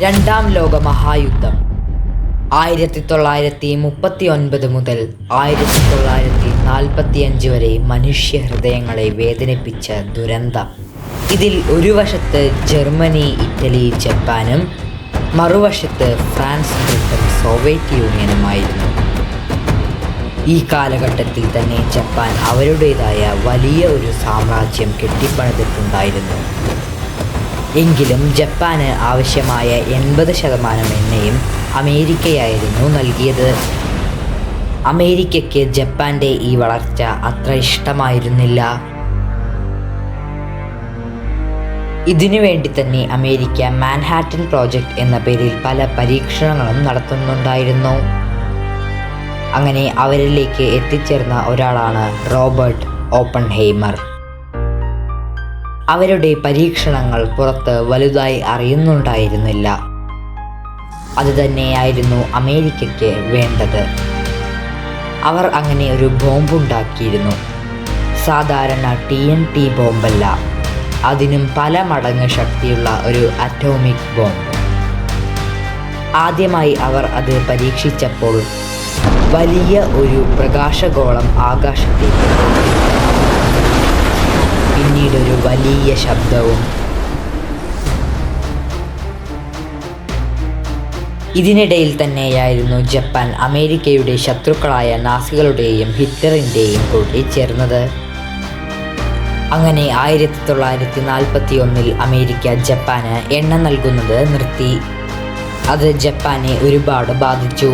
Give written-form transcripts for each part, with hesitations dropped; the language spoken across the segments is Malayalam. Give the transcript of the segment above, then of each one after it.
രണ്ടാം ലോക മഹായുദ്ധം 1939 മുതൽ 1945 വരെ മനുഷ്യഹൃദയങ്ങളെ വേദനിപ്പിച്ച ദുരന്തം. ഇതിൽ ഒരു വശത്ത് ജർമ്മനി, ഇറ്റലി, ജപ്പാനും മറുവശത്ത് ഫ്രാൻസ്, ബ്രിട്ടൻ, സോവിയറ്റ് യൂണിയനുമായിരുന്നു. ഈ കാലഘട്ടത്തിൽ തന്നെ ജപ്പാൻ അവരുടേതായ വലിയ ഒരു സാമ്രാജ്യം കെട്ടിപ്പണിതിട്ടുണ്ടായിരുന്നു. എങ്കിലും ജപ്പാന് ആവശ്യമായ 80% എണ്ണയും അമേരിക്കയായിരുന്നു നൽകിയത്. അമേരിക്കയ്ക്ക് ജപ്പാന്റെ ഈ വളർച്ച അത്ര ഇഷ്ടമായിരുന്നില്ല. ഇതിനു വേണ്ടി തന്നെ അമേരിക്ക മാൻഹാട്ടൻ പ്രോജക്റ്റ് എന്ന പേരിൽ പല പരീക്ഷണങ്ങളും നടത്തുന്നുണ്ടായിരുന്നു. അങ്ങനെ അവരിലേക്ക് എത്തിച്ചേർന്ന ഒരാളാണ് റോബർട്ട് ഓപ്പൺഹൈമർ. അവരുടെ പരീക്ഷണങ്ങൾ പുറത്ത് വലുതായി അറിയുന്നുണ്ടായിരുന്നില്ല. അതുതന്നെയായിരുന്നു അമേരിക്കയ്ക്ക് വേണ്ടത്. അവർ അങ്ങനെ ഒരു ബോംബുണ്ടാക്കിയിരുന്നു. സാധാരണ TNT ബോംബല്ല, അതിനും പല മടങ്ങ് ശക്തിയുള്ള ഒരു അറ്റോമിക് ബോംബ്. ആദ്യമായി അവർ അത് പരീക്ഷിച്ചപ്പോൾ വലിയ ഒരു പ്രകാശഗോളം ആകാശത്തേക്ക്, പിന്നീടൊരു വലിയ ശബ്ദവും. ഇതിനിടയിൽ തന്നെയായിരുന്നു ജപ്പാൻ അമേരിക്കയുടെ ശത്രുക്കളായ നാസികളുടെയും ഹിറ്റ്ലറിൻ്റെയും കൂടി ചേർന്നത്. അങ്ങനെ 1941 അമേരിക്ക ജപ്പാന് എണ്ണ നൽകുന്നത് നിർത്തി. അത് ജപ്പാനെ ഒരുപാട് ബാധിച്ചു.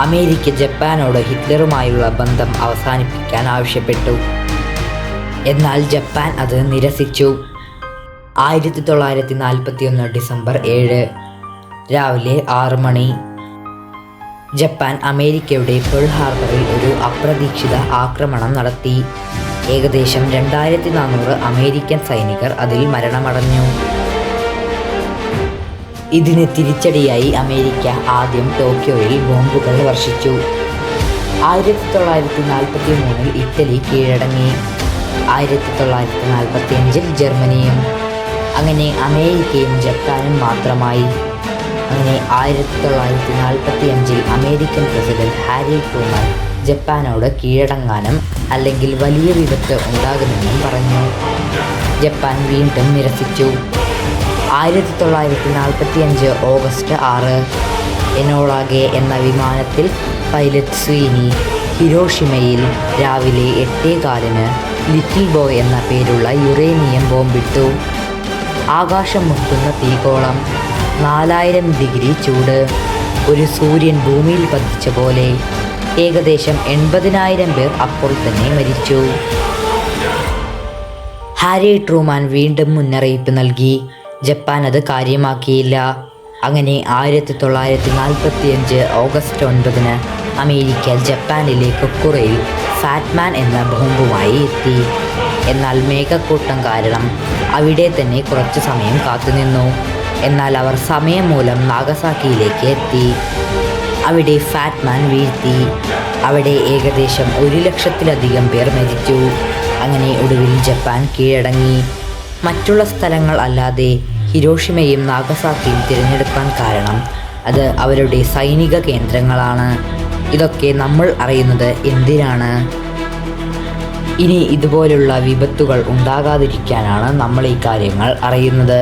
അമേരിക്ക ജപ്പാനോട് ഹിറ്റ്ലറുമായുള്ള ബന്ധം അവസാനിപ്പിക്കാൻ ആവശ്യപ്പെട്ടു. എന്നാൽ ജപ്പാൻ അത് നിരസിച്ചു. 1941 ഡിസംബർ 7 രാവിലെ 6 മണി ജപ്പാൻ അമേരിക്കയുടെ പേൾ ഹാർബറിൽ ഒരു അപ്രതീക്ഷിത ആക്രമണം നടത്തി. ഏകദേശം 2400 അമേരിക്കൻ സൈനികർ അതിൽ മരണമടഞ്ഞു. ഇതിന് തിരിച്ചടിയായി അമേരിക്ക ആദ്യം ടോക്കിയോയിൽ ബോംബുകൾ വർഷിച്ചു. 1943 ഇറ്റലി കീഴടങ്ങി. 1945 ജർമ്മനിയും. അങ്ങനെ അമേരിക്കയും ജപ്പാനും മാത്രമായി. അങ്ങനെ 1945 അമേരിക്കൻ പ്രസിഡന്റ് ഹാരി ട്രൂമൻ ജപ്പാനോട് കീഴടങ്ങാനും അല്ലെങ്കിൽ വലിയ വിപത്ത് ഉണ്ടാകുമെന്നും പറഞ്ഞു. ജപ്പാൻ വീണ്ടും നിരസിച്ചു. 1945 ഓഗസ്റ്റ് 6 എനോളാഗെ എന്ന വിമാനത്തിൽ പൈലറ്റ് സ്വീനി ഹിരോഷിമയിൽ രാവിലെ 8:15 ലിറ്റിൽ ബോയ് എന്ന പേരുള്ള യുറേനിയം ബോംബിട്ടു. ആകാശം മുട്ടുന്ന തീകോളം, 4000 ഡിഗ്രി ചൂട്, ഒരു സൂര്യൻ ഭൂമിയിൽ പതിച്ച പോലെ. ഏകദേശം 80,000 പേർ അപ്പോൾ തന്നെ മരിച്ചു. ഹാരി ട്രൂമാൻ വീണ്ടും മുന്നറിയിപ്പ് നൽകി. ജപ്പാൻ അത് കാര്യമാക്കിയില്ല. അങ്ങനെ 1945 ഓഗസ്റ്റ് 9 അമേരിക്ക ജപ്പാനിലെ കൊക്കുറയിൽ ഫാറ്റ്മാൻ എന്ന ബോംബുമായി എത്തി. എന്നാൽ മേഘക്കൂട്ടം കാരണം അവിടെ തന്നെ കുറച്ചു സമയം കാത്തുനിന്നു. എന്നാൽ അവർ സമയം മൂലം നാഗസാക്കിയിലേക്ക് എത്തി. അവിടെ ഫാറ്റ്മാൻ വീഴ്ത്തി. അവിടെ ഏകദേശം 100,000-ലധികം പേർ മരിച്ചു. അങ്ങനെ ഒടുവിൽ ജപ്പാൻ കീഴടങ്ങി. മറ്റുള്ള സ്ഥലങ്ങൾ അല്ലാതെ ഹിരോഷിമയും നാഗസാക്കിയും തിരഞ്ഞെടുക്കാൻ കാരണം അത് അവരുടെ സൈനിക കേന്ദ്രങ്ങളാണ്. ഇതൊക്കെ നമ്മൾ അറിയുന്നത് എന്തിനാണ്? ഇനി ഇതുപോലുള്ള വിപത്തുകൾ ഉണ്ടാകാതിരിക്കാനാണ് നമ്മൾ ഈ കാര്യങ്ങൾ അറിയുന്നത്.